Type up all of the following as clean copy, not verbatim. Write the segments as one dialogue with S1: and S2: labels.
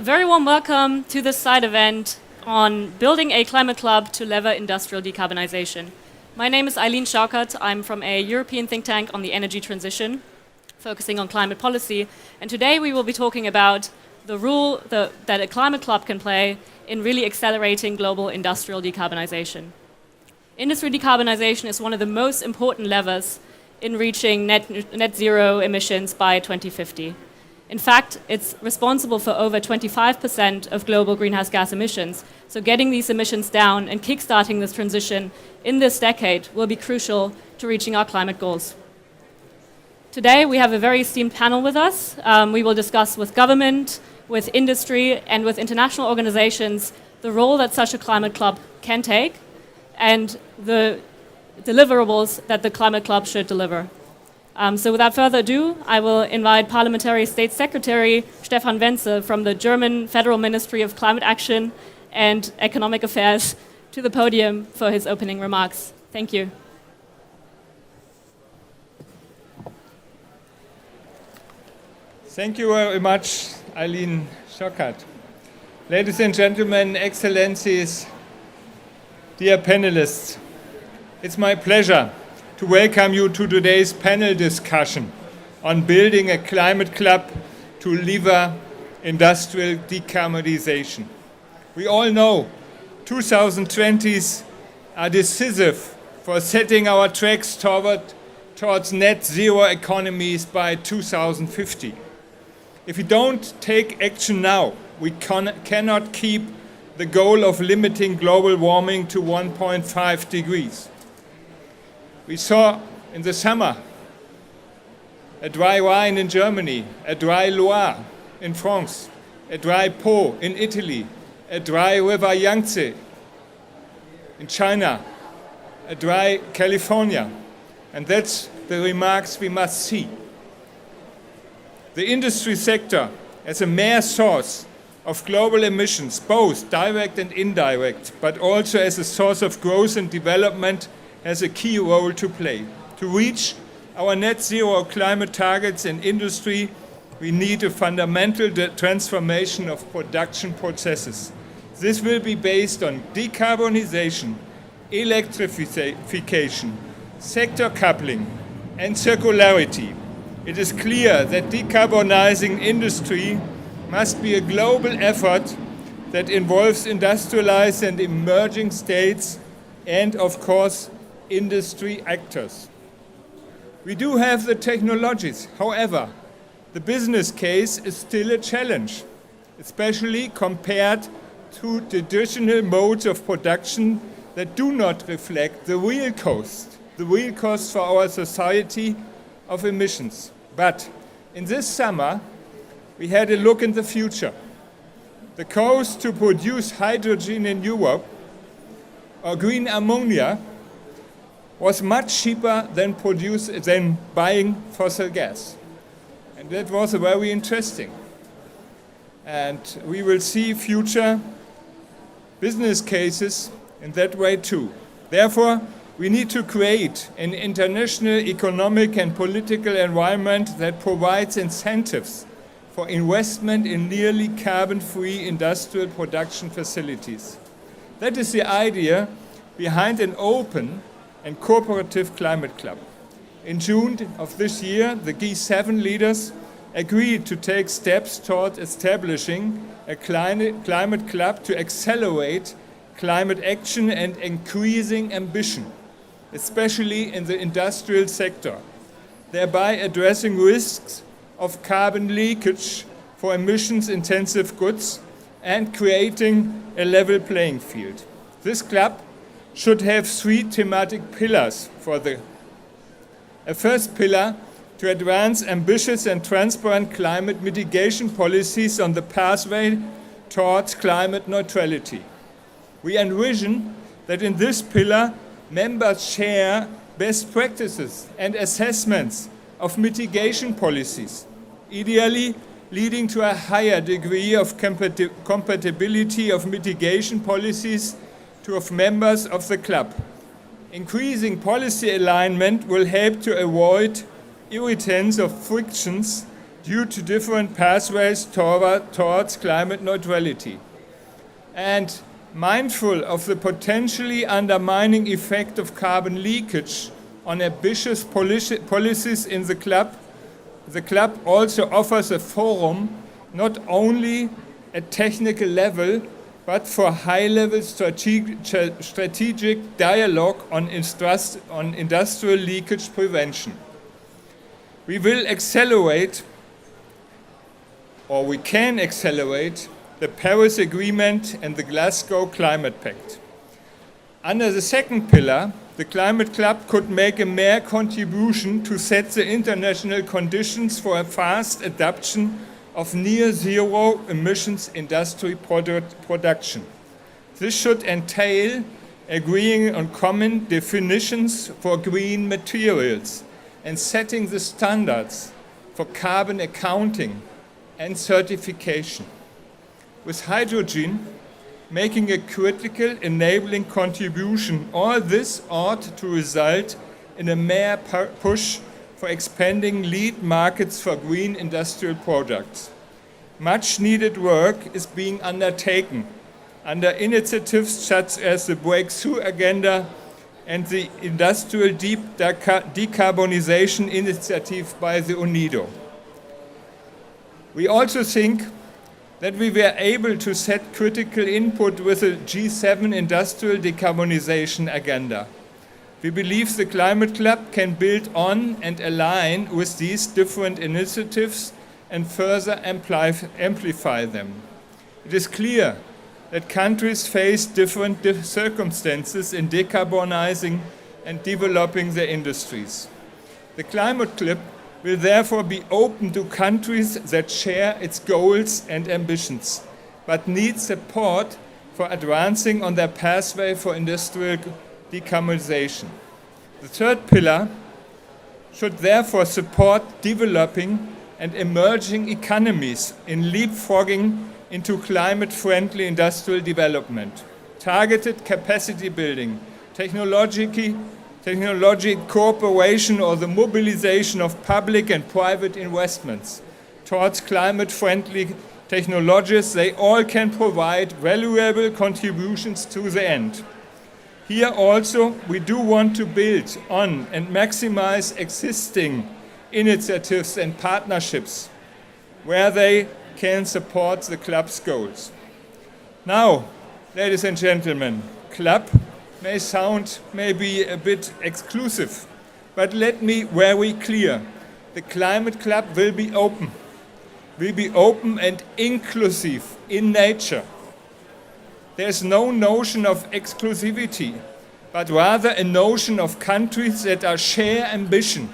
S1: very warm welcome to this side event on building a climate club to lever industrial decarbonization. My name is Eileen Schaukert. I'm from a European think tank on the energy transition, focusing on climate policy. And today we will be talking about the role that a climate club can play in really accelerating global industrial decarbonization. Industry decarbonization is one of the most important levers in reaching net zero emissions by 2050. In fact, it's responsible for over 25% of global greenhouse gas emissions. So getting these emissions down and kickstarting this transition in this decade will be crucial to reaching our climate goals. Today, we have a very esteemed panel with us. We will discuss with government, with industry, and with international organizations the role that such a climate club can take and the deliverables that the climate club should deliver. So without further ado, I will invite Parliamentary State Secretary Stefan Wenzel from the German Federal Ministry of Climate Action and Economic Affairs to the podium for his opening remarks. Thank you.
S2: Thank you very much, Eileen Schaukert. Ladies and gentlemen, excellencies, dear panelists, it's my pleasure to welcome you to today's panel discussion on building a climate club to lever industrial decarbonization. We all know 2020s are decisive for setting our tracks towards net zero economies by 2050. If we don't take action now, we cannot keep the goal of limiting global warming to 1.5 degrees. We saw in the summer a dry Rhine in Germany, a dry Loire in France, a dry Po in Italy, a dry river Yangtze in China, a dry California. And that's the remarks we must see. The industry sector as a mere source of global emissions, both direct and indirect, but also as a source of growth and development, has a key role to play. To reach our net zero climate targets in industry, we need a fundamental transformation of production processes. This will be based on decarbonization, electrification, sector coupling, and circularity. It is clear that decarbonizing industry must be a global effort that involves industrialized and emerging states and, of course, industry actors. We do have the technologies. However, the business case is still a challenge, especially compared to traditional modes of production that do not reflect the real cost for our society of emissions. But in this summer, we had a look in the future. The cost to produce hydrogen in Europe or green ammonia was much cheaper than buying fossil gas. And that was very interesting. And we will see future business cases in that way too. Therefore, we need to create an international economic and political environment that provides incentives for investment in nearly carbon-free industrial production facilities. That is the idea behind an open and cooperative climate club. In June of this year, the G7 leaders agreed to take steps toward establishing a climate club to accelerate climate action and increasing ambition, especially in the industrial sector, thereby addressing risks of carbon leakage for emissions-intensive goods and creating a level playing field. This club should have three thematic pillars a first pillar to advance ambitious and transparent climate mitigation policies on the pathway towards climate neutrality. We envision that in this pillar, members share best practices and assessments of mitigation policies, ideally leading to a higher degree of compatibility of mitigation policies of members of the club. Increasing policy alignment will help to avoid irritants or frictions due to different pathways towards climate neutrality. And mindful of the potentially undermining effect of carbon leakage on ambitious policies in the club also offers a forum not only at technical level, but for high-level strategic dialogue on industrial leakage prevention. We will accelerate, or we can accelerate, the Paris Agreement and the Glasgow Climate Pact. Under the second pillar, the Climate Club could make a mere contribution to set the international conditions for a fast adoption of near-zero emissions industry production. This should entail agreeing on common definitions for green materials and setting the standards for carbon accounting and certification. With hydrogen making a critical enabling contribution, all this ought to result in a mere push for expanding lead markets for green industrial products. Much needed work is being undertaken under initiatives such as the Breakthrough Agenda and the Industrial Decarbonisation Initiative by the UNIDO. We also think that we were able to set critical input with the G7 Industrial Decarbonisation Agenda. We believe the Climate Club can build on and align with these different initiatives and further amplify them. It is clear that countries face different circumstances in decarbonizing and developing their industries. The Climate Club will therefore be open to countries that share its goals and ambitions, but need support for advancing on their pathway for industrial decarbonization. The third pillar should therefore support developing and emerging economies in leapfrogging into climate-friendly industrial development, targeted capacity building, technology cooperation, or the mobilization of public and private investments towards climate-friendly technologies. They all can provide valuable contributions to the end. Here also, we do want to build on and maximize existing initiatives and partnerships where they can support the club's goals. Now, ladies and gentlemen, club may sound maybe a bit exclusive, but let me be very clear. The Climate Club will be open and inclusive in nature. There's no notion of exclusivity, but rather a notion of countries that share ambition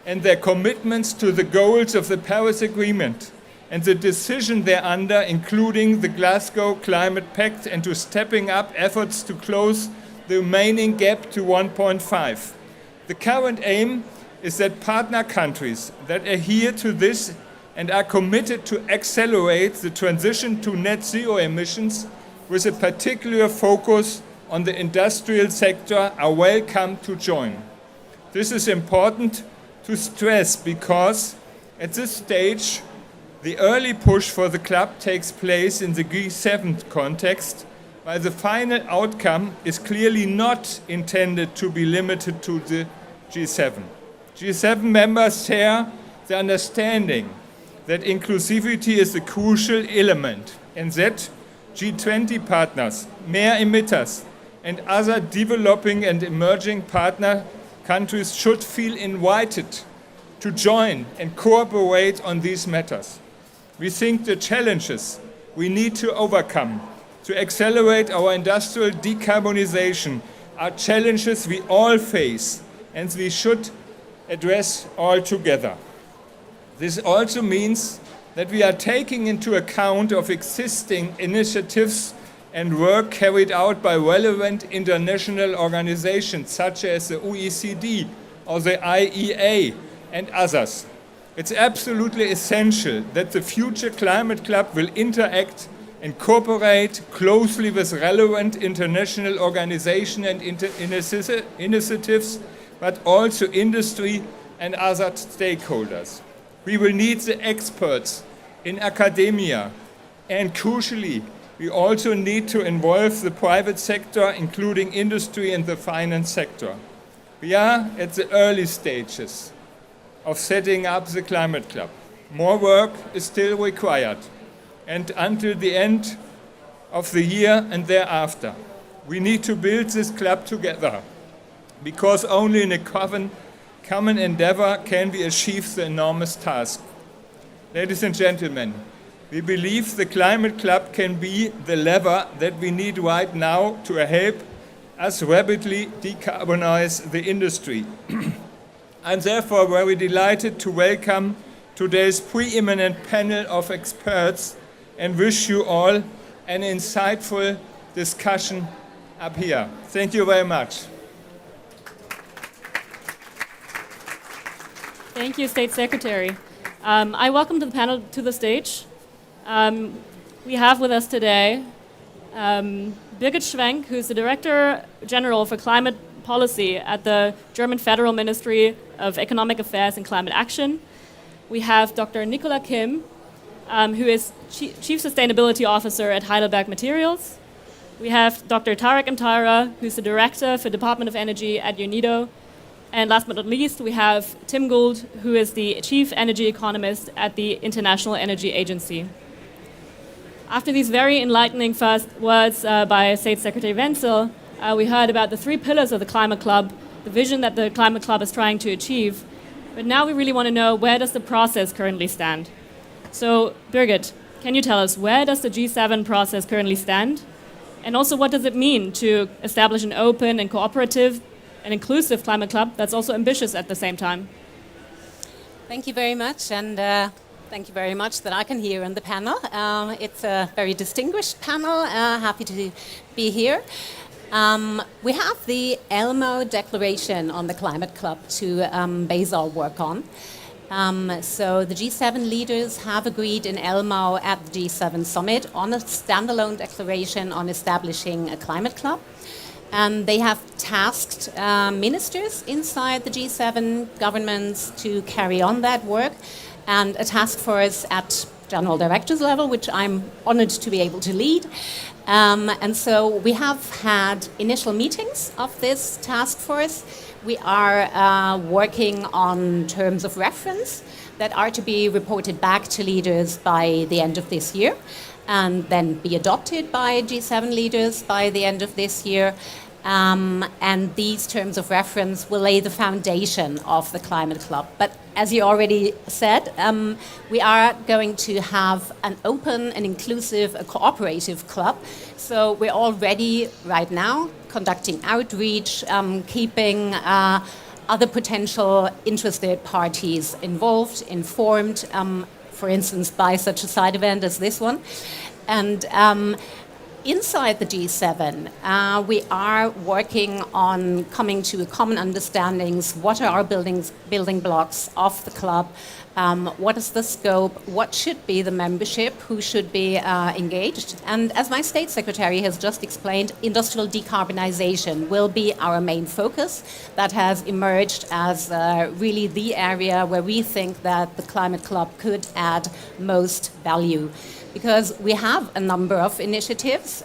S2: and their commitments to the goals of the Paris Agreement and the decision thereunder, including the Glasgow Climate Pact, and to stepping up efforts to close the remaining gap to 1.5. The current aim is that partner countries that adhere to this and are committed to accelerate the transition to net zero emissions with a particular focus on the industrial sector are welcome to join. This is important to stress because at this stage the early push for the club takes place in the G7 context, while the final outcome is clearly not intended to be limited to the G7. G7 members share the understanding that inclusivity is a crucial element and that G20 partners, mere emitters, and other developing and emerging partner countries should feel invited to join and cooperate on these matters. We think the challenges we need to overcome to accelerate our industrial decarbonization are challenges we all face and we should address all together. This also means that we are taking into account of existing initiatives and work carried out by relevant international organizations such as the OECD or the IEA and others. It's absolutely essential that the future Climate Club will interact and cooperate closely with relevant international organizations and initiatives, but also industry and other stakeholders. We will need the experts in academia, and crucially, we also need to involve the private sector, including industry and the finance sector. We are at the early stages of setting up the Climate Club. More work is still required, and until the end of the year and thereafter, we need to build this club together, because only in a common endeavor can we achieve the enormous task. Ladies and gentlemen, we believe the Climate Club can be the lever that we need right now to help us rapidly decarbonize the industry. I'm therefore very delighted to welcome today's preeminent panel of experts and wish you all an insightful discussion up here. Thank you very much.
S1: Thank you, State Secretary. I welcome the panel to the stage. We have with us today Birgit Schwenk, who's the Director General for Climate Policy at the German Federal Ministry of Economic Affairs and Climate Action. We have Dr. Nicola Kim, who is Chief Sustainability Officer at Heidelberg Materials. We have Dr. Tarek Mtaira, who's the Director for Department of Energy at UNIDO. And last but not least, we have Tim Gould, who is the Chief Energy Economist at the International Energy Agency. After these very enlightening first words by State Secretary Wenzel, we heard about the 3 pillars of the Climate Club, the vision that the Climate Club is trying to achieve. But now we really want to know, where does the process currently stand? So, Birgit, can you tell us, where does the G7 process currently stand? And also, what does it mean to establish an open and cooperative and inclusive Climate Club that's also ambitious at the same time?
S3: Thank you very much, and thank you very much that I can hear on the panel. It's a very distinguished panel. Happy to be here. We have the Elmo Declaration on the Climate Club to base our work on. So the G7 leaders have agreed in Elmo at the G7 summit on a standalone declaration on establishing a climate club. And they have tasked ministers inside the G7 governments to carry on that work, and a task force at general directors level, which I'm honored to be able to lead. And so we have had initial meetings of this task force. We are working on terms of reference that are to be reported back to leaders by the end of this year, and then be adopted by G7 leaders by the end of this year. And these terms of reference will lay the foundation of the Climate Club. But as you already said, we are going to have an open and inclusive, a cooperative club. So we're already right now conducting outreach, keeping other potential interested parties involved, informed, for instance, by such a side event as this one. And inside the G7, we are working on coming to common understandings. What are our building blocks of the club? What is the scope? What should be the membership? Who should be engaged? And as my State Secretary has just explained, industrial decarbonization will be our main focus. That has emerged as really the area where we think that the Climate Club could add most value, because we have a number of initiatives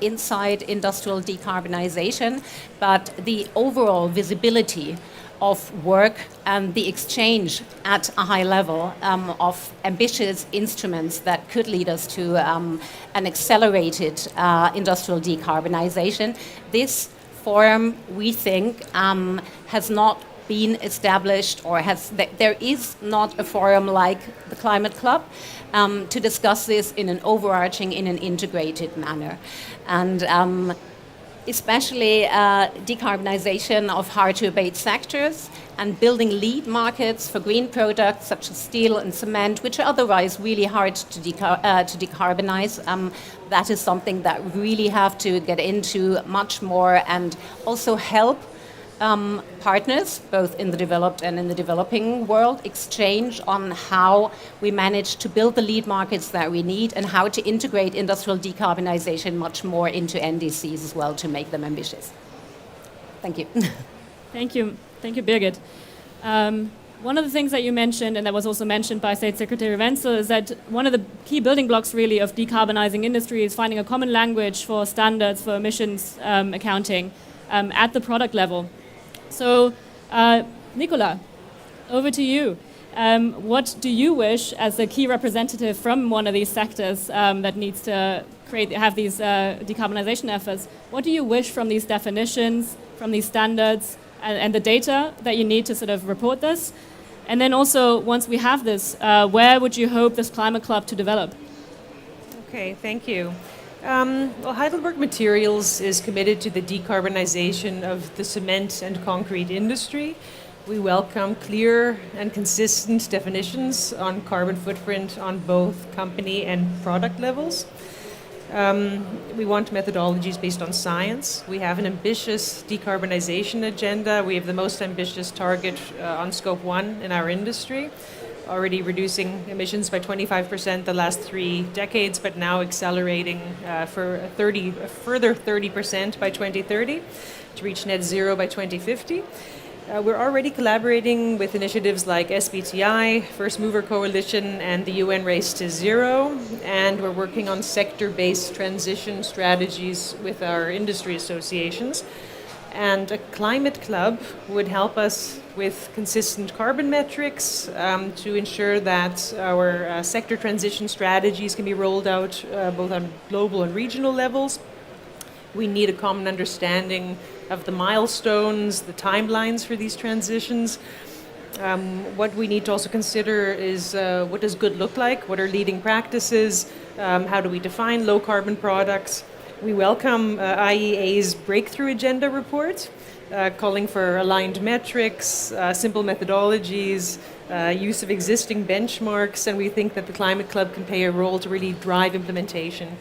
S3: inside industrial decarbonization, but the overall visibility of work and the exchange at a high level of ambitious instruments that could lead us to an accelerated industrial decarbonization. This forum, we think, has not been established, or there is not a forum like the Climate Club to discuss this in an overarching, in an integrated manner. And especially decarbonization of hard-to-abate sectors and building lead markets for green products such as steel and cement, which are otherwise really hard to decarbonize. That is something that we really have to get into much more, and also help partners, both in the developed and in the developing world, exchange on how we manage to build the lead markets that we need, and how to integrate industrial decarbonization much more into NDCs as well to make them ambitious. Thank you.
S1: Thank you. Thank you, Birgit. One of the things that you mentioned, and that was also mentioned by State Secretary Wenzel, is that one of the key building blocks really of decarbonizing industry is finding a common language for standards for emissions accounting at the product level. So, Nicola, over to you. What do you wish, as a key representative from one of these sectors that needs to have these decarbonization efforts, what do you wish from these definitions, from these standards, and the data that you need to sort of report this? And then also, once we have this, where would you hope this climate club to develop?
S4: Okay, thank you. Well, Heidelberg Materials is committed to the decarbonization of the cement and concrete industry. We welcome clear and consistent definitions on carbon footprint on both company and product levels. We want methodologies based on science. We have an ambitious decarbonization agenda. We have the most ambitious target on Scope 1 in our industry, already reducing emissions by 25% the last 3 decades, but now accelerating for a further 30% by 2030 to reach net zero by 2050. We're already collaborating with initiatives like SBTI, First Mover Coalition, and the UN Race to Zero, and we're working on sector-based transition strategies with our industry associations. And a climate club would help us with consistent carbon metrics to ensure that our sector transition strategies can be rolled out both on global and regional levels. We need a common understanding of the milestones, the timelines for these transitions. What we need to also consider is what does good look like? What are leading practices? How do we define low carbon products? We welcome IEA's Breakthrough Agenda report, calling for aligned metrics, simple methodologies, use of existing benchmarks, and we think that the Climate Club can play a role to really drive implementation.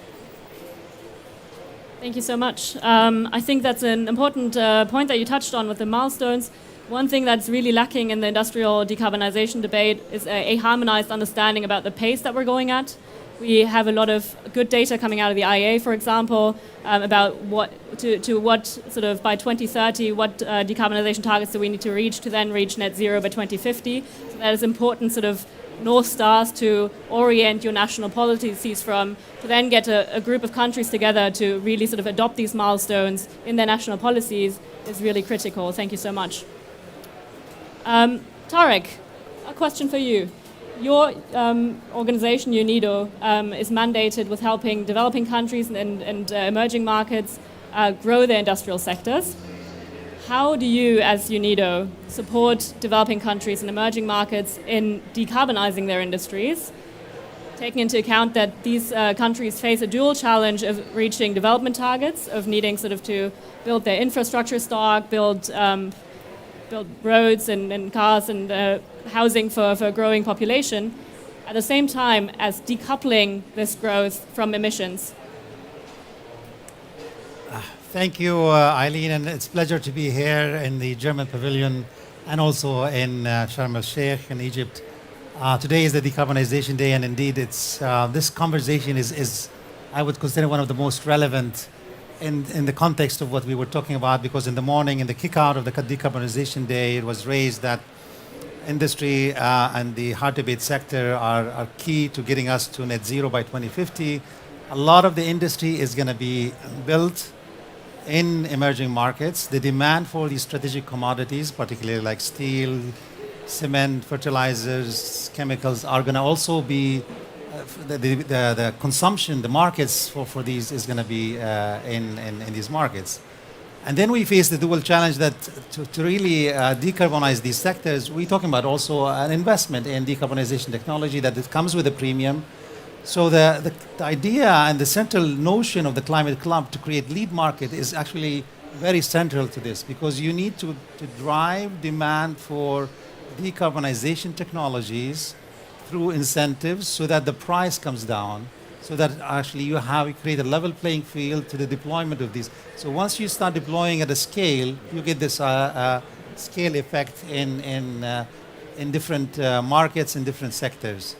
S1: Thank you so much. I think that's an important point that you touched on with the milestones. One thing that's really lacking in the industrial decarbonization debate is a harmonized understanding about the pace that we're going at. We have a lot of good data coming out of the IEA, for example, about what sort of by 2030, what decarbonization targets do we need to reach to then reach net zero by 2050. So that is important sort of North Stars to orient your national policies from, to then get a group of countries together to really sort of adopt these milestones in their national policies is really critical. Thank you so much. Tarek, a question for you. Your organization, UNIDO, is mandated with helping developing countries and emerging markets grow their industrial sectors. How do you, as UNIDO, support developing countries and emerging markets in decarbonizing their industries, taking into account that these countries face a dual challenge of reaching development targets, of needing sort of to build their infrastructure stock, build roads and cars and housing for a growing population, at the same time as decoupling this growth from emissions?
S5: Thank you, Eileen, and it's a pleasure to be here in the German Pavilion and also in Sharm El-Sheikh in Egypt. Today is the Decarbonization Day, and indeed it's this conversation is, I would consider, one of the most relevant in the context of what we were talking about, because in the morning, in the kickout of the Decarbonization Day, it was raised that industry and the hard-to-abate sector are key to getting us to net zero by 2050. A lot of the industry is going to be built in emerging markets. The demand for these strategic commodities, particularly like steel, cement, fertilizers, chemicals, are going to also be the consumption, the markets for these is going to be in these markets. And then we face the dual challenge that to really decarbonize these sectors, we're talking about also an investment in decarbonization technology that it comes with a premium. So the idea and the central notion of the Climate Club to create lead market is actually very central to this, because you need to drive demand for decarbonization technologies through incentives so that the price comes down, so that actually you create a level playing field to the deployment of these. So once you start deploying at a scale, you get this scale effect in different markets, in different sectors.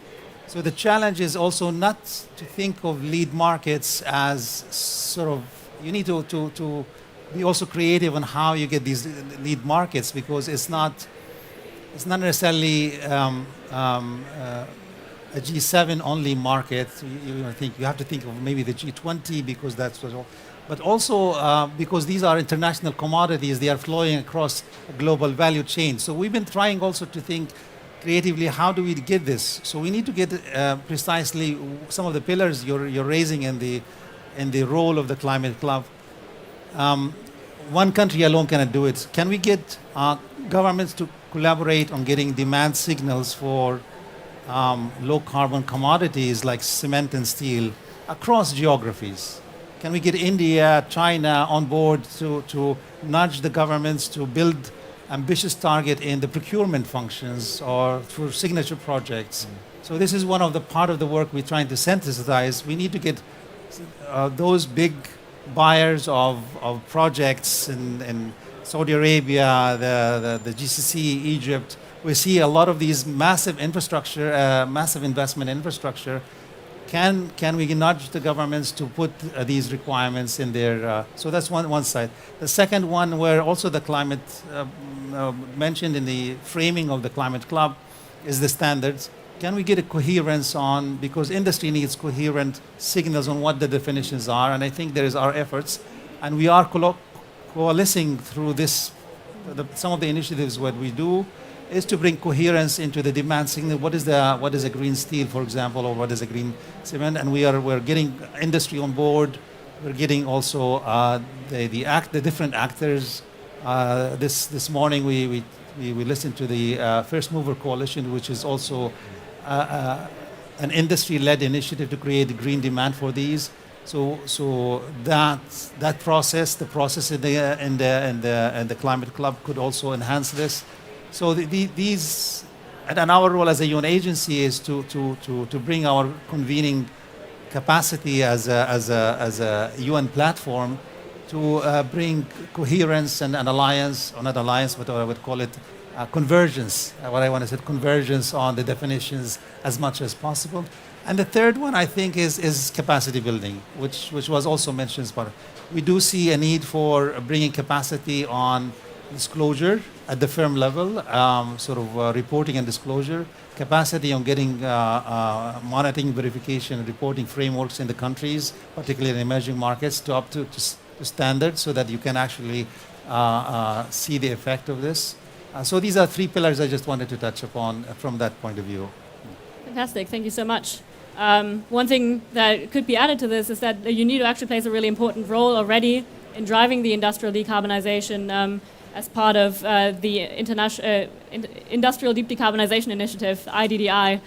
S5: So the challenge is also not to think of lead markets as sort of, you need to be also creative on how you get these lead markets, because it's not it's not necessarily a G7 only market. You have to think of maybe the G20 because that's what, but also because these are international commodities, they are flowing across a global value chain. So we've been trying also to think creatively, how do we get this? So we need to get precisely some of the pillars you're raising in the role of the climate club. One country alone cannot do it. Can we get governments to collaborate on getting demand signals for low carbon commodities like cement and steel across geographies? Can we get India, China on board to nudge the governments to build ambitious target in the procurement functions or through signature projects? So this is one of the part of the work we're trying to synthesize. We need to get those big buyers of projects in Saudi Arabia, the GCC, Egypt. We see a lot of these massive infrastructure, massive investment infrastructure. Can we nudge the governments to put these requirements in their? So that's one side. The second one, where also the climate mentioned in the framing of the climate club, is the standards. Can we get a coherence on, because industry needs coherent signals on what the definitions are, and I think there is our efforts, and we are coalescing through this. Some of the initiatives what we do is to bring coherence into the demand signal. What is a green steel, for example, or what is a green cement? And we're getting industry on board. We're getting also the different actors. This morning we listened to the First Mover Coalition, which is also an industry-led initiative to create green demand for these. So that process, the process in the climate club, could also enhance this. So these, and our role as a UN agency is to bring our convening capacity as a UN platform to bring coherence and an alliance, or not alliance, but I would call it convergence. What I want to say, convergence on the definitions as much as possible. And the third one, I think, is capacity building, which was also mentioned as part of. We do see a need for bringing capacity on disclosure at the firm level, reporting and disclosure, capacity on getting monitoring, verification, and reporting frameworks in the countries, particularly in emerging markets, to up to standards, so that you can actually see the effect of this. So these are three pillars I just wanted to touch upon from that point of view.
S1: Fantastic, thank you so much. One thing that could be added to this is that UNIDO actually plays a really important role already in driving the industrial decarbonization as part of the Industrial Deep Decarbonization Initiative, IDDI.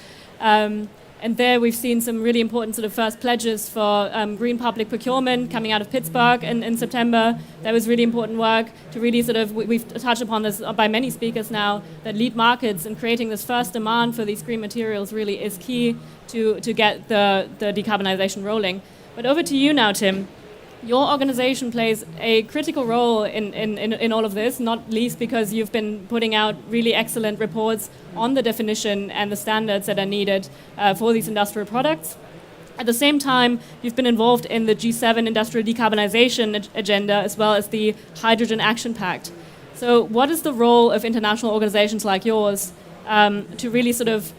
S1: And there we've seen some really important sort of first pledges for green public procurement coming out of Pittsburgh in September. That was really important work to really sort of, we've touched upon this by many speakers now, that lead markets and creating this first demand for these green materials really is key to get the decarbonization rolling. But over to you now, Tim. Your organization plays a critical role in all of this, not least because you've been putting out really excellent reports on the definition and the standards that are needed for these industrial products. At the same time, you've been involved in the G7 industrial decarbonization agenda as well as the Hydrogen Action Pact. So what is the role of international organizations like yours to really sort of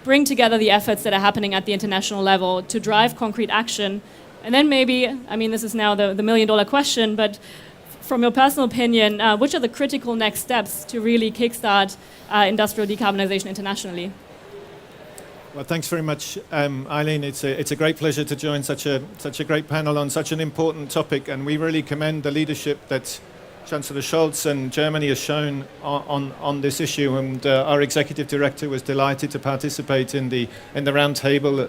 S1: bring together the efforts that are happening at the international level to drive concrete action? And then maybe, I mean, this is now the million-dollar question, but from your personal opinion, which are the critical next steps to really kickstart industrial decarbonization internationally?
S6: Well, thanks very much, Eileen. It's a great pleasure to join such a great panel on such an important topic, and we really commend the leadership that Chancellor Scholz and Germany has shown on this issue. And our executive director was delighted to participate in the roundtable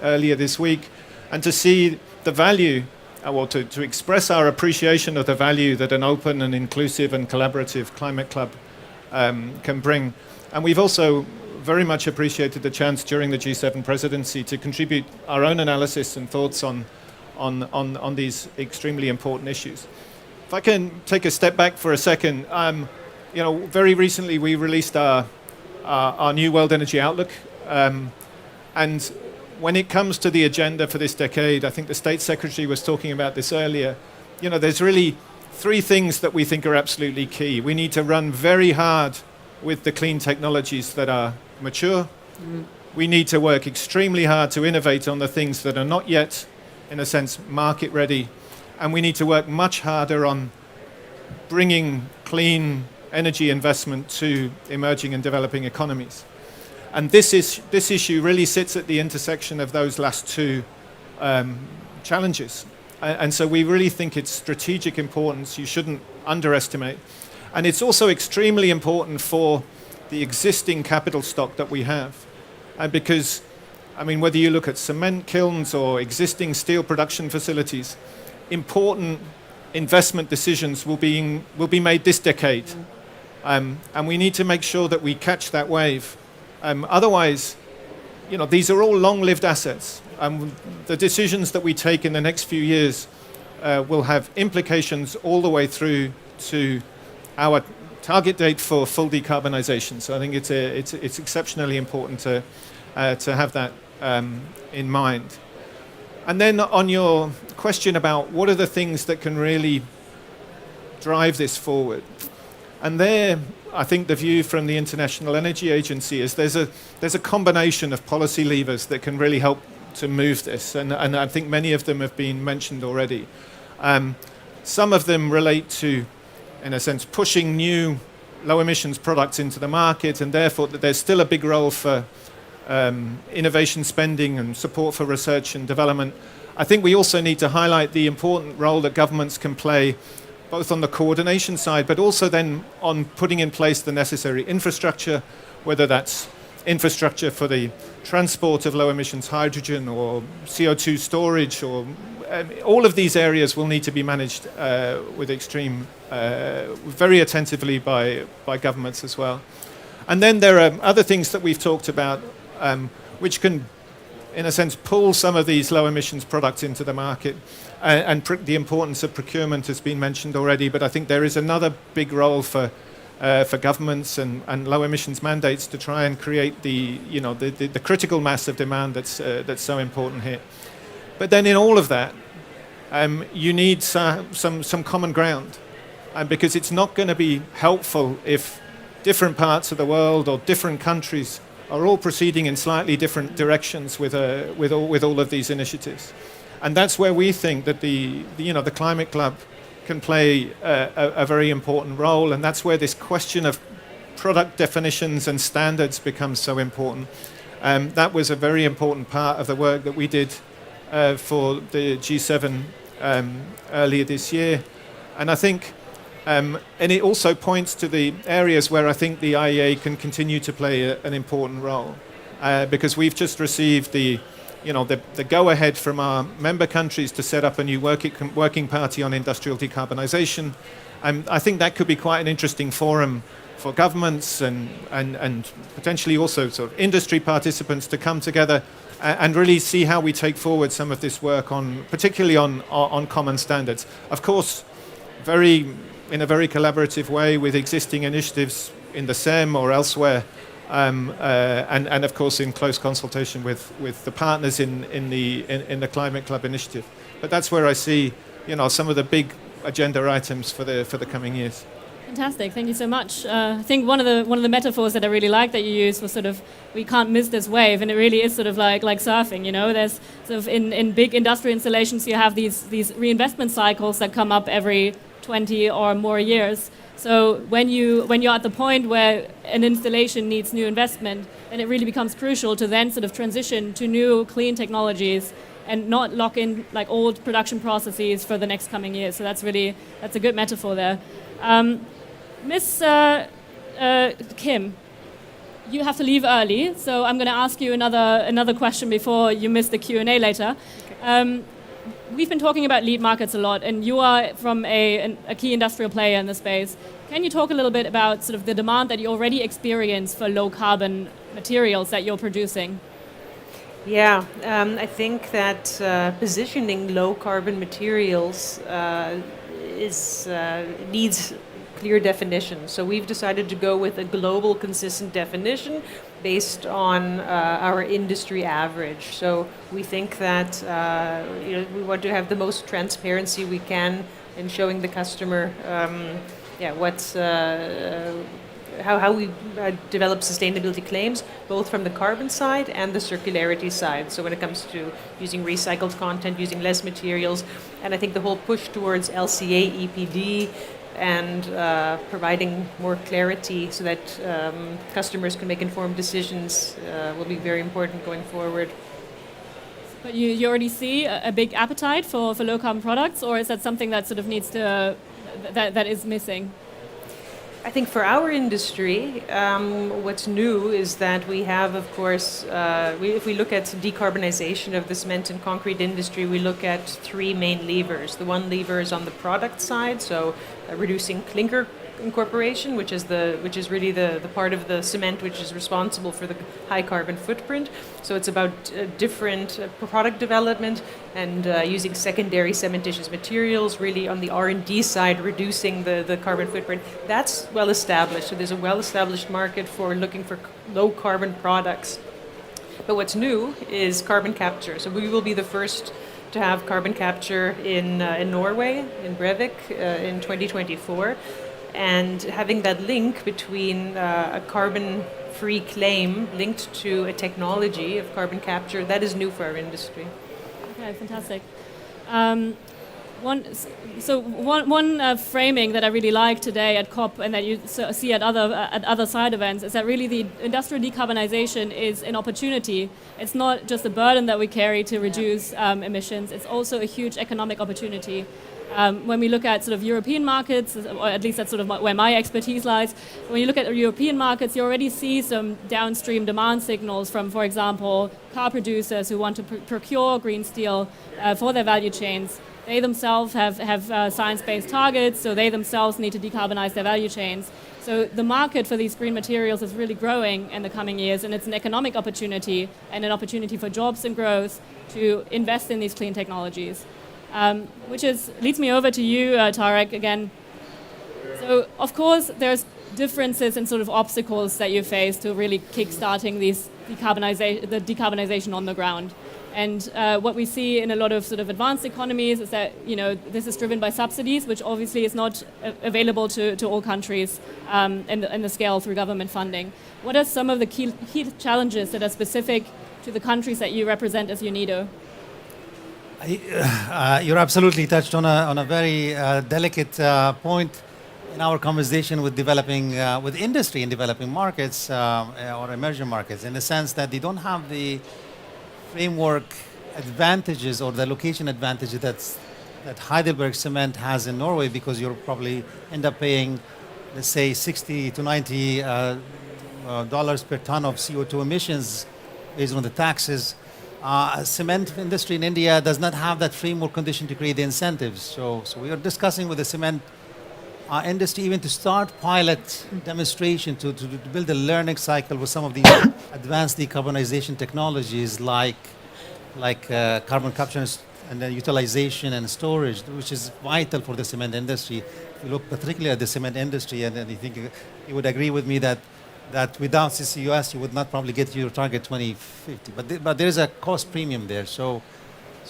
S6: earlier this week, and to see the value, or to express our appreciation of the value that an open and inclusive and collaborative climate club can bring. And we've also very much appreciated the chance during the G7 presidency to contribute our own analysis and thoughts on these extremely important issues. If I can take a step back for a second, very recently we released our new World Energy Outlook, and when it comes to the agenda for this decade, I think the State Secretary was talking about this earlier, there's really three things that we think are absolutely key. We need to run very hard with the clean technologies that are mature. We need to work extremely hard to innovate on the things that are not yet, in a sense, market ready. And we need to work much harder on bringing clean energy investment to emerging and developing economies. And this issue really sits at the intersection of those last two challenges. And so we really think it's strategic importance you shouldn't underestimate. And it's also extremely important for the existing capital stock that we have. Because, I mean, whether you look at cement kilns or existing steel production facilities, important investment decisions will be made this decade. And we need to make sure that we catch that wave. Otherwise, you know, these are all long-lived assets. The decisions that we take in the next few years will have implications all the way through to our target date for full decarbonisation. So I think it's exceptionally important to have that in mind. And then on your question about what are the things that can really drive this forward, and there, I think the view from the International Energy Agency is there's a combination of policy levers that can really help to move this, and I think many of them have been mentioned already. Some of them relate to, in a sense, pushing new low emissions products into the market, and therefore that there's still a big role for innovation spending and support for research and development. I think we also need to highlight the important role that governments can play, both on the coordination side, but also then on putting in place the necessary infrastructure, whether that's infrastructure for the transport of low emissions hydrogen or CO2 storage, or all of these areas will need to be managed with very attentively by governments as well. And then there are other things that we've talked about which can, in a sense, pull some of these low emissions products into the market. And the importance of procurement has been mentioned already, but I think there is another big role for governments and low emissions mandates to try and create the critical mass of demand that's so important here. But then in all of that, you need some common ground, because it's not going to be helpful if different parts of the world or different countries are all proceeding in slightly different directions with all of these initiatives. And that's where we think that the Climate Club can play a very important role, and that's where this question of product definitions and standards becomes so important. That was a very important part of the work that we did for the G7 earlier this year. And I think, and it also points to the areas where I think the IEA can continue to play an important role, because we've just received the go-ahead from our member countries to set up a new working party on industrial decarbonisation. I think that could be quite an interesting forum for governments and potentially also sort of industry participants to come together and really see how we take forward some of this work particularly on common standards. Of course, in a very collaborative way with existing initiatives in the SEM or elsewhere. And of course in close consultation with the partners in the Climate Club initiative. But that's where I see some of the big agenda items for the coming years.
S1: Fantastic, thank you so much. I think one of the metaphors that I really liked that you used was sort of, we can't miss this wave, and it really is sort of like surfing. There's sort of in big industrial installations you have these reinvestment cycles that come up every 20 or more years. So when you're at the point where an installation needs new investment, then it really becomes crucial to then sort of transition to new clean technologies and not lock in like old production processes for the next coming years. So that's a good metaphor there. Miss Kim, you have to leave early, so I'm going to ask you another question before you miss the Q&A later. Okay. We've been talking about lead markets a lot, and you are from a key industrial player in the space. Can you talk a little bit about sort of the demand that you already experience for low carbon materials that you're producing?
S4: Yeah, I think that positioning low carbon materials needs clear definition. So we've decided to go with a global consistent definition based on our industry average. So we think that we want to have the most transparency we can in showing the customer how we develop sustainability claims, both from the carbon side and the circularity side. So when it comes to using recycled content, using less materials, and I think the whole push towards LCA, EPD, and providing more clarity so that customers can make informed decisions will be very important going forward.
S1: But you already see a big appetite for low carbon products, or is that something that sort of needs to, that is missing?
S4: I think for our industry, what's new is that we have, of course, if we look at decarbonization of the cement and concrete industry, we look at three main levers. The one lever is on the product side, so reducing clinker incorporation, which is really the part of the cement which is responsible for the high carbon footprint. So it's about different product development and using secondary cementitious materials, really on the R&D side, reducing the carbon footprint. That's well established. So there's a well established market for looking for low carbon products. But what's new is carbon capture. So we will be the first to have carbon capture in Norway, in Brevik, in 2024. And having that link between a carbon-free claim linked to a technology of carbon capture, that is new for our industry.
S1: Okay, fantastic. One framing that I really like today at COP and that you see at other side events is that really the industrial decarbonization is an opportunity. It's not just a burden that we carry to reduce emissions. It's also a huge economic opportunity. When we look at sort of European markets, or at least that's sort of where my expertise lies, when you look at European markets, you already see some downstream demand signals from, for example, car producers who want to procure green steel for their value chains. They themselves have science-based targets, so they themselves need to decarbonize their value chains. So the market for these green materials is really growing in the coming years, and it's an economic opportunity and an opportunity for jobs and growth to invest in these clean technologies. Which leads me over to you, Tarek, again. So, of course, there's differences and sort of obstacles that you face to really kickstarting the decarbonization on the ground. And what we see in a lot of sort of advanced economies is that, this is driven by subsidies, which obviously is not available to all countries in the scale through government funding. What are some of the key challenges that are specific to the countries that you represent as UNIDO?
S5: You're absolutely touched on a very delicate point in our conversation with with industry in developing markets or emerging markets, in the sense that they don't have the framework advantages or the location advantage that Heidelberg Cement has in Norway, because you'll probably end up paying, let's say, 60 to 90 dollars per ton of CO2 emissions based on the taxes. Cement industry in India does not have that framework condition to create the incentives. So we are discussing with the cement industry even to start pilot demonstration to build a learning cycle with some of these advanced decarbonization technologies like carbon capture and then utilization and storage, which is vital for the cement industry. If you look particularly at the cement industry, and I think you would agree with me that without CCUS, you would not probably get to your target 2050. But there is a cost premium there. So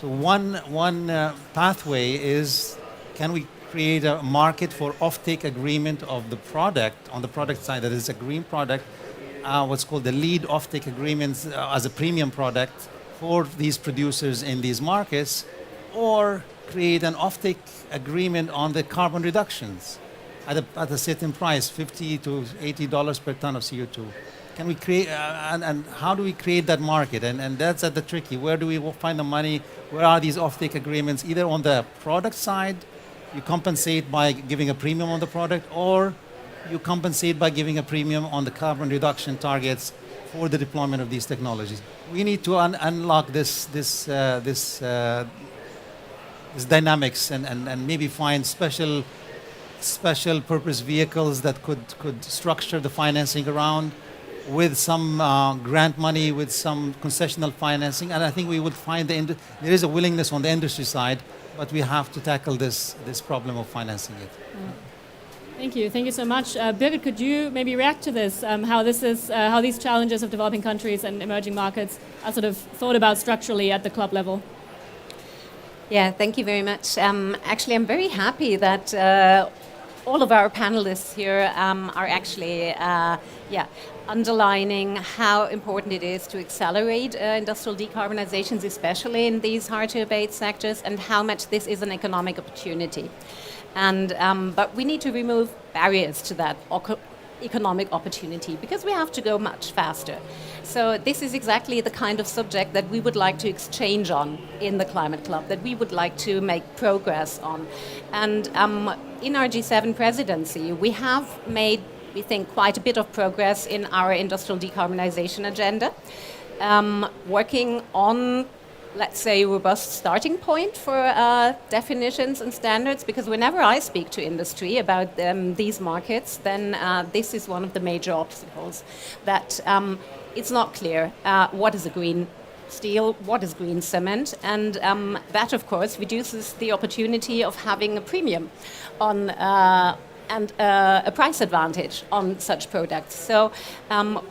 S5: one pathway is, can we create a market for offtake agreement of the product on the product side that is a green product, what's called the lead offtake agreements as a premium product for these producers in these markets, or create an offtake agreement on the carbon reductions at a certain price, $50 to $80 per ton of CO2. Can we create, and how do we create that market? And that's the tricky. Where do we find the money? Where are these offtake agreements? Either on the product side, you compensate by giving a premium on the product, or you compensate by giving a premium on the carbon reduction targets for the deployment of these technologies. We need to unlock this dynamics and maybe find special purpose vehicles that could structure the financing around with some grant money, with some concessional financing. And I think we would find there is a willingness on the industry side, but we have to tackle this problem of financing it.
S1: Thank you so much. Birgit, could you maybe react to this, how these challenges of developing countries and emerging markets are sort of thought about structurally at the club level?
S3: Yeah, thank you very much. Actually, I'm very happy that all of our panelists here are actually underlining how important it is to accelerate industrial decarbonizations, especially in these hard-to-abate sectors, and how much this is an economic opportunity. And but we need to remove barriers to that economic opportunity, because we have to go much faster. So this is exactly the kind of subject that we would like to exchange on in the Climate Club, that we would like to make progress on. And in our G7 presidency, we have made, we think, quite a bit of progress in our industrial decarbonization agenda, working on, let's say, robust starting point for definitions and standards, because whenever I speak to industry about these markets, then this is one of the major obstacles, that it's not clear what is a green steel, what is green cement, and that, of course, reduces the opportunity of having a premium on and a price advantage on such products. So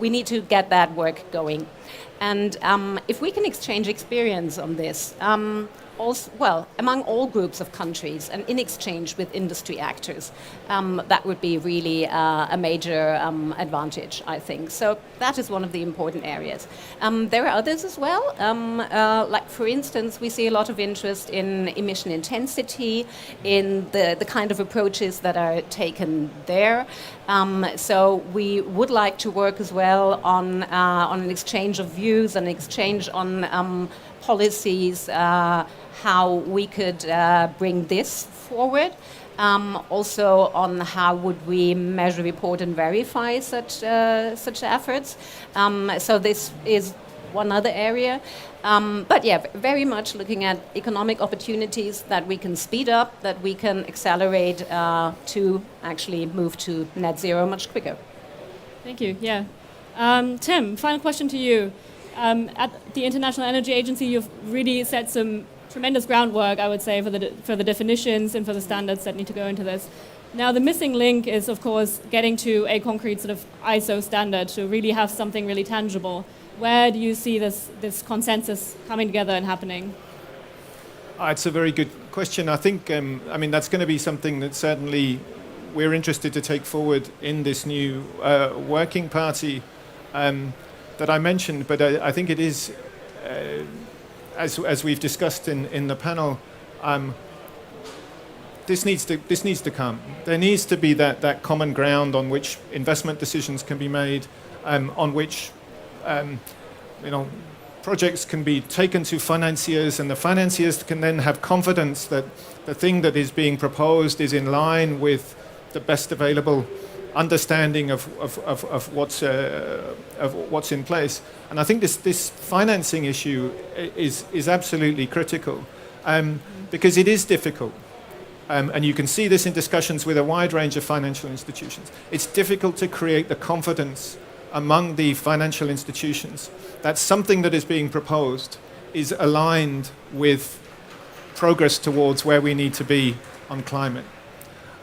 S3: we need to get that work going. And if we can exchange experience on this, among all groups of countries and in exchange with industry actors, that would be really a major advantage, I think. So that is one of the important areas. There are others as well. Like, for instance, we see a lot of interest in emission intensity, in the kind of approaches that are taken there. So we would like to work as well on an exchange of views, an exchange on policies, how we could bring this forward. Also on how would we measure, report and verify such efforts. So this is one other area. But yeah, very much looking at economic opportunities that we can speed up, that we can accelerate to actually move to net zero much quicker.
S1: Thank you. Yeah. Tim, final question to you. At the International Energy Agency, you've really set some tremendous groundwork, I would say, for the definitions and for the standards that need to go into this. Now, the missing link is, of course, getting to a concrete sort of ISO standard to really have something really tangible. Where do you see this consensus coming together and happening?
S6: It's a very good question. I think, that's going to be something that certainly we're interested to take forward in this new working party that I mentioned. But I think it is, as we've discussed in the panel, this needs to come. There needs to be that common ground on which investment decisions can be made, on which projects can be taken to financiers, and the financiers can then have confidence that the thing that is being proposed is in line with the best available understanding of what's in place. And I think this financing issue is absolutely critical, because it is difficult. And you can see this in discussions with a wide range of financial institutions. It's difficult to create the confidence among the financial institutions that something that is being proposed is aligned with progress towards where we need to be on climate.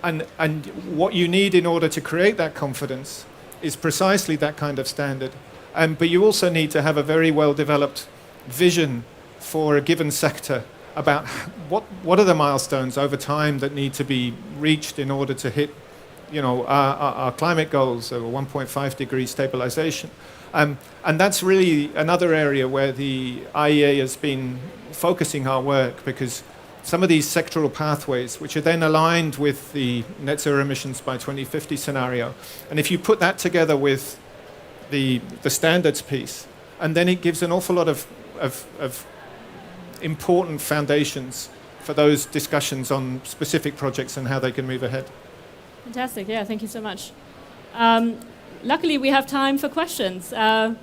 S6: And what you need in order to create that confidence is precisely that kind of standard. But you also need to have a very well-developed vision for a given sector about what are the milestones over time that need to be reached in order to hit our climate goals of 1.5 degree stabilization. And that's really another area where the IEA has been focusing our work, because some of these sectoral pathways, which are then aligned with the net zero emissions by 2050 scenario, and if you put that together with the standards piece, and then it gives an awful lot of important foundations for those discussions on specific projects and how they can move ahead.
S1: Fantastic. Yeah, thank you so much. Luckily, we have time for questions. So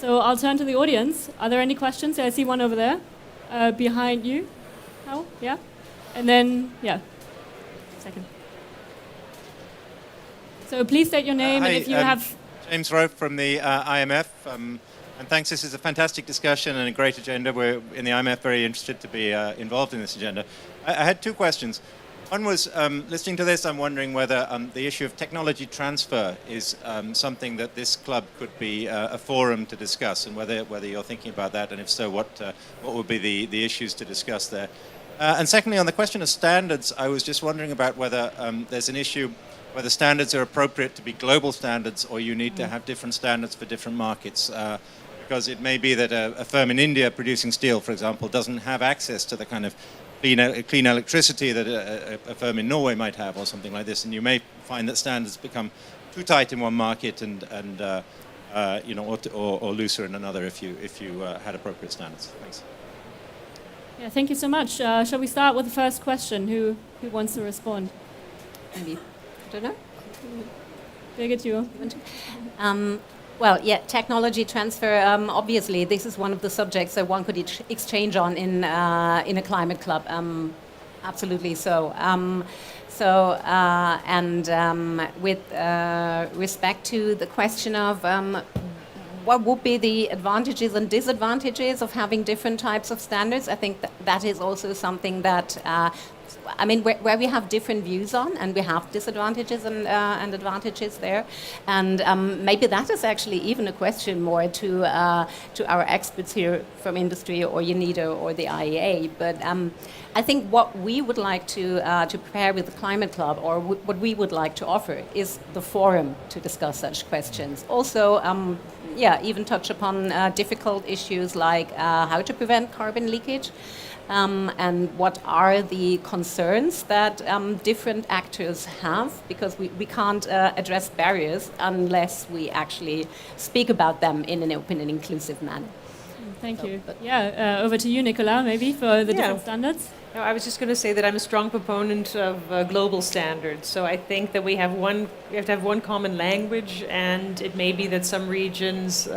S1: I'll turn to the audience. Are there any questions? I see one over there behind you. Oh, yeah. And then, yeah, second. So please state your name,
S7: hi,
S1: and if you have...
S7: James Rowe from the IMF. And thanks, this is a fantastic discussion and a great agenda. We're in the IMF very interested to be involved in this agenda. I had two questions. One was, listening to this, I'm wondering whether the issue of technology transfer is something that this club could be a forum to discuss, and whether you're thinking about that, and if so, what would be the issues to discuss there. And secondly, on the question of standards, I was just wondering about whether there's an issue whether standards are appropriate to be global standards or you need to have different standards for different markets. Because it may be that a firm in India producing steel, for example, doesn't have access to the kind of clean electricity that a firm in Norway might have or something like this. And you may find that standards become too tight in one market and or looser in another if you had appropriate standards. Thanks.
S1: Yeah, thank you so much. Shall we start with the first question? Who wants to respond?
S3: Maybe. I don't know.
S1: Birgit, you.
S3: Well, yeah, technology transfer. Obviously, this is one of the subjects that one could exchange on in a climate club. Absolutely so. With respect to the question of what would be the advantages and disadvantages of having different types of standards, I think that is also something that. Where we have different views on, and we have disadvantages and advantages there, and maybe that is actually even a question more to our experts here from industry or UNIDO or the IEA. But I think what we would like to prepare with the Climate Club, or what we would like to offer, is the forum to discuss such questions. Also, even touch upon difficult issues like how to prevent carbon leakage. And what are the concerns that different actors have, because we can't address barriers unless we actually speak about them in an open and inclusive manner.
S1: Thank you. Over to you, Nicola, maybe, for the different standards.
S4: No, I was just going to say that I'm a strong proponent of global standards. So I think that we have to have one common language, and it may be that some regions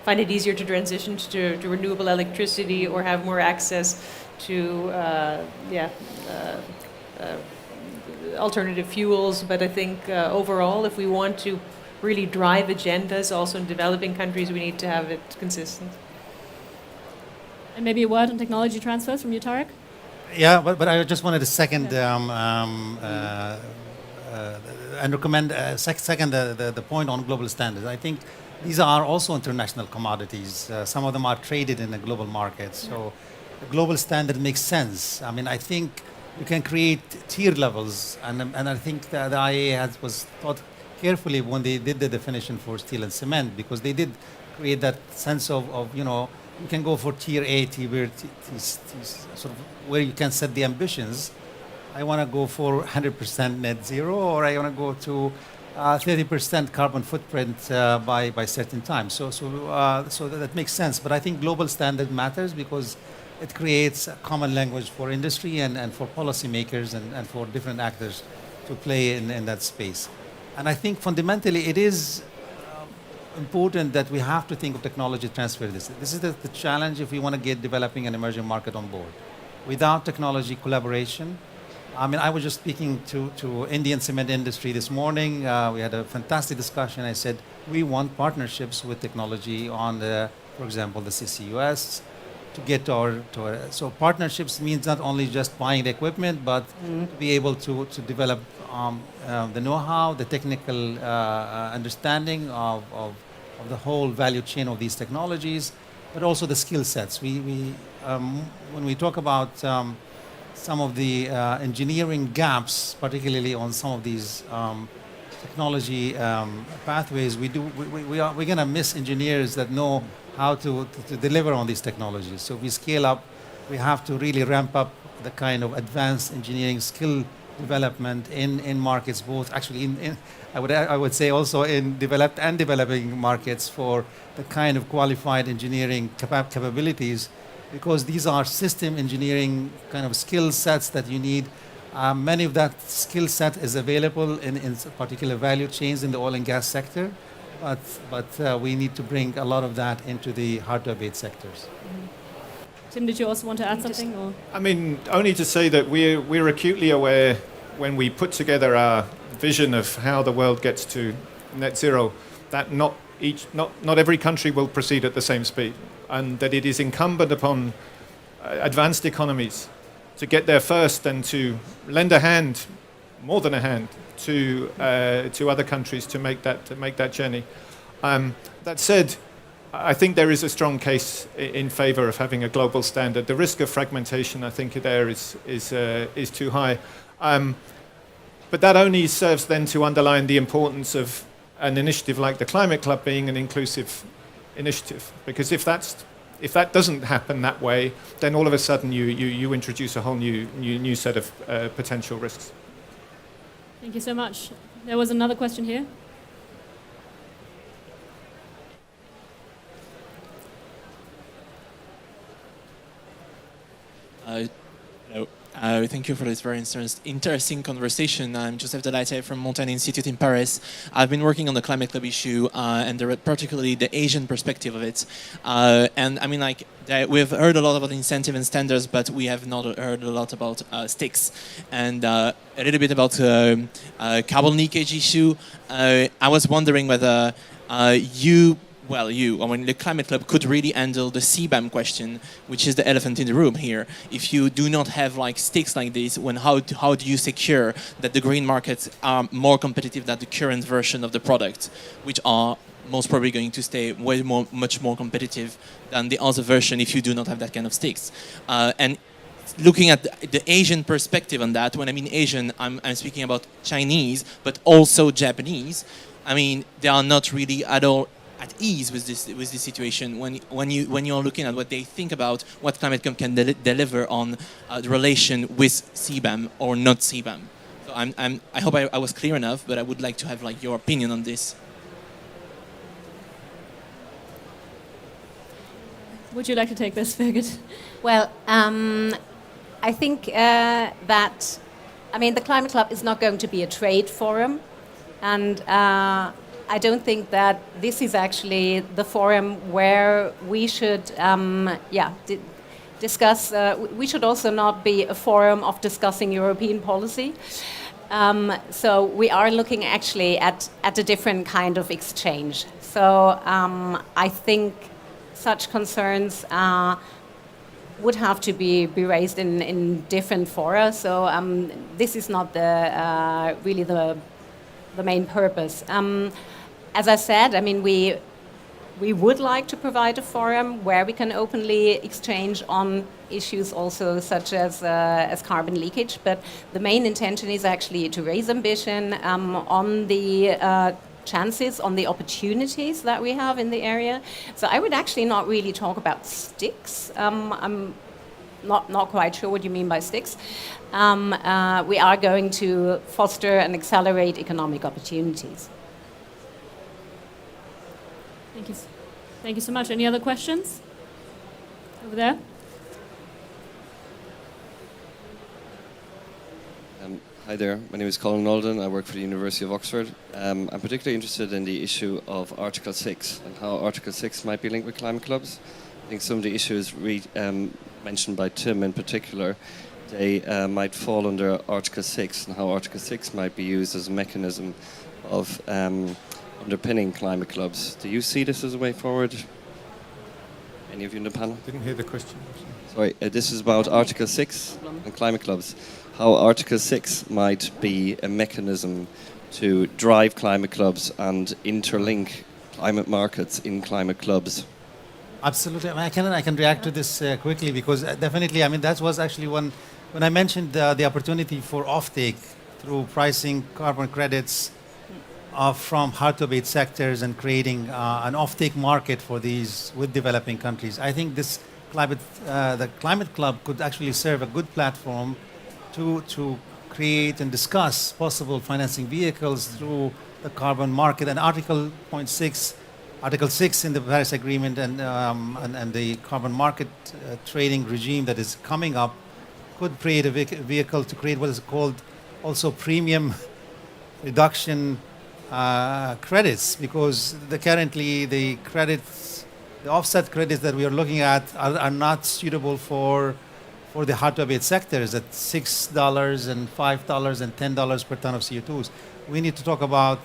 S4: find it easier to transition to renewable electricity or have more access to alternative fuels. But I think overall, if we want to really drive agendas also in developing countries, we need to have it consistent.
S1: And maybe a word on technology transfers from you, Tarek?
S5: Yeah, but I just wanted to second and recommend second the point on global standards. I think these are also international commodities. Some of them are traded in the global market. So the global standard makes sense. I think you can create tier levels, and I think the IEA was thought carefully when they did the definition for steel and cement, because they did create that sense of you can go for tier A, tier B, sort of where you can set the ambitions. I want to go for 100% net zero, or I want to go to 30% carbon footprint by certain time. So that makes sense. But I think global standard matters because it creates a common language for industry and for policymakers and for different actors to play in that space. And I think fundamentally it is important that we have to think of technology transfer. This is the challenge if we want to get developing and emerging market on board. Without technology collaboration, I was just speaking to Indian cement industry this morning. We had a fantastic discussion. I said, we want partnerships with technology on for example, the CCUS to get so partnerships means not only just buying the equipment, but to be able to develop the know-how, the technical understanding of the whole value chain of these technologies, but also the skill sets. When we talk about some of the engineering gaps, particularly on some of these technology pathways, we're going to miss engineers that know how to deliver on these technologies. So if we scale up, we have to really ramp up the kind of advanced engineering skill development in markets, both actually I would say also in developed and developing markets, for the kind of qualified engineering capabilities, because these are system engineering kind of skill sets that you need. Many of that skill set is available in particular value chains in the oil and gas sector, but we need to bring a lot of that into the hard-to-abate sectors.
S1: Tim, did you also want to add something? Or?
S6: Only to say that we're acutely aware when we put together our vision of how the world gets to net zero, that not every country will proceed at the same speed, and that it is incumbent upon advanced economies to get there first and to lend a hand, more than a hand, to other countries to make that journey. That said, I think there is a strong case in favour of having a global standard. The risk of fragmentation, I think, there is too high. But that only serves then to underline the importance of an initiative like the Climate Club being an inclusive initiative. Because if that doesn't happen that way, then all of a sudden you introduce a whole new set of potential risks.
S1: Thank you so much. There was another question here.
S8: Hello. Thank you for this very interesting conversation. I'm Joseph Delatte from Montaigne Institute in Paris. I've been working on the Climate Club issue and particularly the Asian perspective of it. And I mean, like, we've heard a lot about incentive and standards, but we have not heard a lot about sticks and a little bit about carbon leakage issue. I was wondering whether the Climate Club could really handle the CBAM question, which is the elephant in the room here. If you do not have like sticks like this, how do you secure that the green markets are more competitive than the current version of the product, which are most probably going to stay much more competitive than the other version if you do not have that kind of sticks? And looking at the Asian perspective on that, when I mean Asian, I'm speaking about Chinese, but also Japanese. I mean, they are not really at all at ease with this situation when you're looking at what they think about what Climate Club can deliver on the relation with CBAM or not CBAM. So I hope I was clear enough, but I would like to have like your opinion on this.
S1: Would you like to take this, Birgit?
S3: Well, I think that, I mean, the Climate Club is not going to be a trade forum, and I don't think that this is actually the forum where we should, discuss. We should also not be a forum of discussing European policy. So we are looking actually at a different kind of exchange. So I think such concerns would have to be raised in different fora. So this is not really the main purpose. As I said, I mean, we would like to provide a forum where we can openly exchange on issues also such as carbon leakage. But the main intention is actually to raise ambition on the chances, on the opportunities that we have in the area. So I would actually not really talk about sticks. I'm not quite sure what you mean by sticks. We are going to foster and accelerate economic opportunities.
S1: Thank you. Thank you so much. Any other questions? Over there.
S9: Hi there, my name is Colin Nolden. I work for the University of Oxford. I'm particularly interested in the issue of Article 6 and how Article 6 might be linked with climate clubs. I think some of the issues mentioned by Tim in particular, they might fall under Article 6 and how Article 6 might be used as a mechanism of underpinning climate clubs. Do you see this as a way forward? Any of you in the panel?
S6: Didn't hear the question.
S9: Sorry, this is about Article 6 and climate clubs. How Article 6 might be a mechanism to drive climate clubs and interlink climate markets in climate clubs.
S5: Absolutely. I mean, I can react to this quickly because definitely, I mean, that was actually when I mentioned the opportunity for offtake through pricing carbon credits from hard-to-abate sectors and creating an offtake market for these with developing countries. I think this the Climate Club could actually serve a good platform to create and discuss possible financing vehicles through the carbon market. And Article 6 in the Paris Agreement and the carbon market trading regime that is coming up could create a vehicle to create what is called also premium reduction credits, because currently the offset credits that we are looking at are not suitable for the hard-to-abate sectors at $6 and $5 and $10 per ton of CO2s. We need to talk about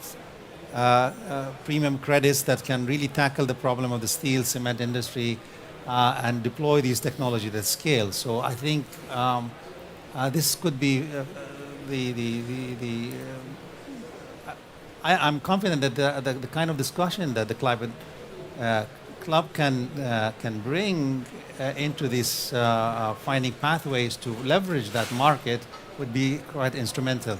S5: premium credits that can really tackle the problem of the steel, cement industry and deploy these technologies at scale. So I think this could be I'm confident that the kind of discussion that the club can bring into this finding pathways to leverage that market would be quite instrumental.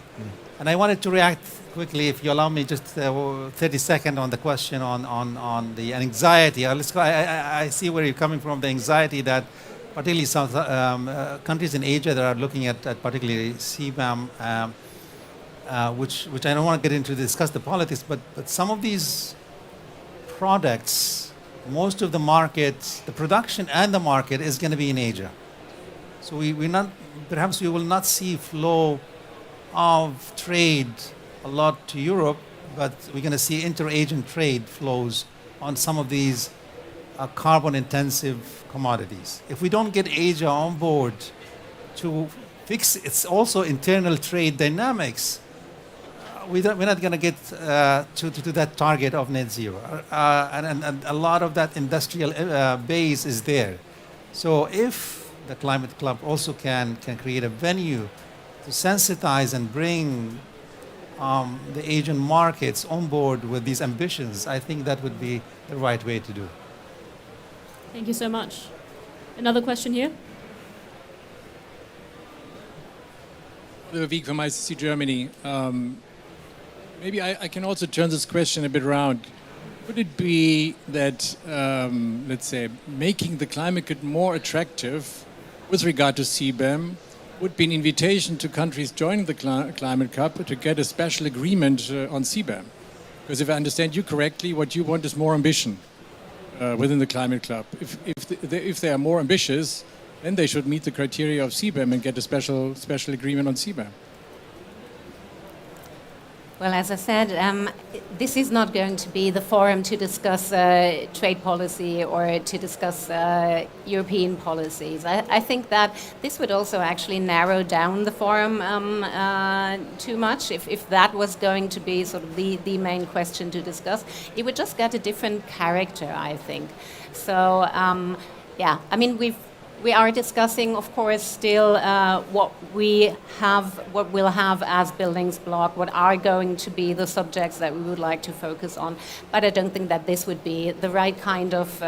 S5: And I wanted to react quickly, if you allow me, just 30 seconds on the question on the anxiety. I see where you're coming from, the anxiety that particularly some countries in Asia that are looking at particularly CBAM, which I don't want to get into discuss the politics, but some of these products, most of the market, the production and the market is going to be in Asia. So perhaps we will not see flow of trade a lot to Europe, but we're going to see inter-Asian trade flows on some of these carbon-intensive commodities. If we don't get Asia on board to fix its also internal trade dynamics, we're not going to get to that target of net zero. And a lot of that industrial base is there. So if the Climate Club also can create a venue to sensitize and bring the Asian markets on board with these ambitions, I think that would be the right way to do.
S1: Thank you so much. Another question here?
S10: Oliver Wieck from ICC Germany. Maybe I can also turn this question a bit around. Would it be that, let's say, making the climate more attractive with regard to CBAM would be an invitation to countries joining the Climate Club to get a special agreement on CBAM? Because if I understand you correctly, what you want is more ambition within the Climate Club. If they are more ambitious, then they should meet the criteria of CBAM and get a special agreement on CBAM.
S3: Well, as I said, this is not going to be the forum to discuss trade policy or to discuss European policies. I think that this would also actually narrow down the forum too much. If that was going to be sort of the main question to discuss, it would just get a different character, I think. So, yeah, I mean, we are discussing, of course, still what we'll have as building blocks, what are going to be the subjects that we would like to focus on. But I don't think that this would be the right kind of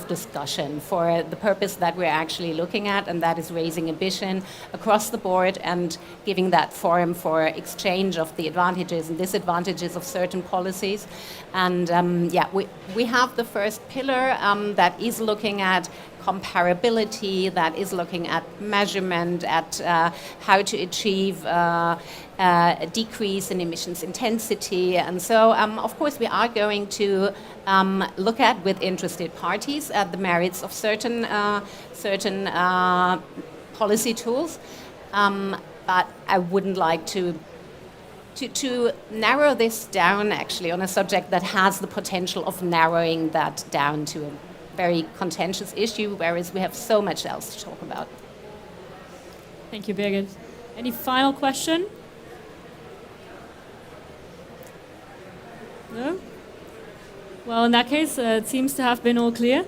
S3: discussion for the purpose that we're actually looking at, and that is raising ambition across the board and giving that forum for exchange of the advantages and disadvantages of certain policies. And yeah, we have the first pillar that is looking at comparability, that is looking at measurement, at how to achieve a decrease in emissions intensity. And so, of course, we are going to look at, with interested parties, at the merits of certain policy tools. But I wouldn't like to narrow this down, actually, on a subject that has the potential of narrowing that down to a very contentious issue, whereas we have so much else to talk about.
S1: Thank you, Birgit. Any final question? No? Well, in that case, it seems to have been all clear.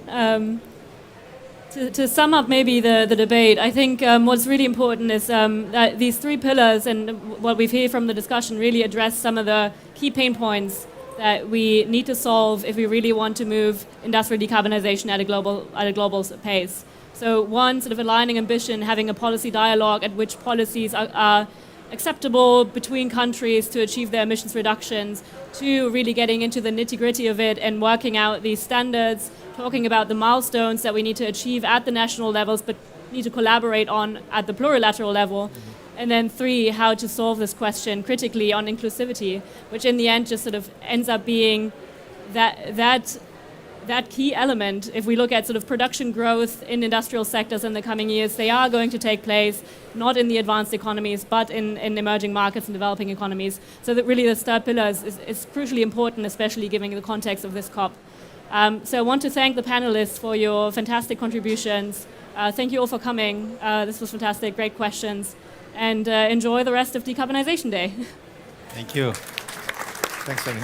S1: To sum up maybe the debate, I think what's really important is that these three pillars and what we've heard from the discussion really address some of the key pain points that we need to solve if we really want to move industrial decarbonization at a global pace. So one, sort of aligning ambition, having a policy dialogue at which policies are acceptable between countries to achieve their emissions reductions. Two, really getting into the nitty-gritty of it and working out these standards, talking about the milestones that we need to achieve at the national levels, but need to collaborate on at the plurilateral level. And then three, how to solve this question critically on inclusivity, which in the end just sort of ends up being that key element. If we look at sort of production growth in industrial sectors in the coming years, they are going to take place not in the advanced economies, but in emerging markets and developing economies. So that really the third pillar is crucially important, especially given the context of this COP. So I want to thank the panelists for your fantastic contributions. Thank you all for coming. This was fantastic, great questions. And enjoy the rest of Decarbonisation Day.
S5: Thank you.
S6: Thanks, Amy.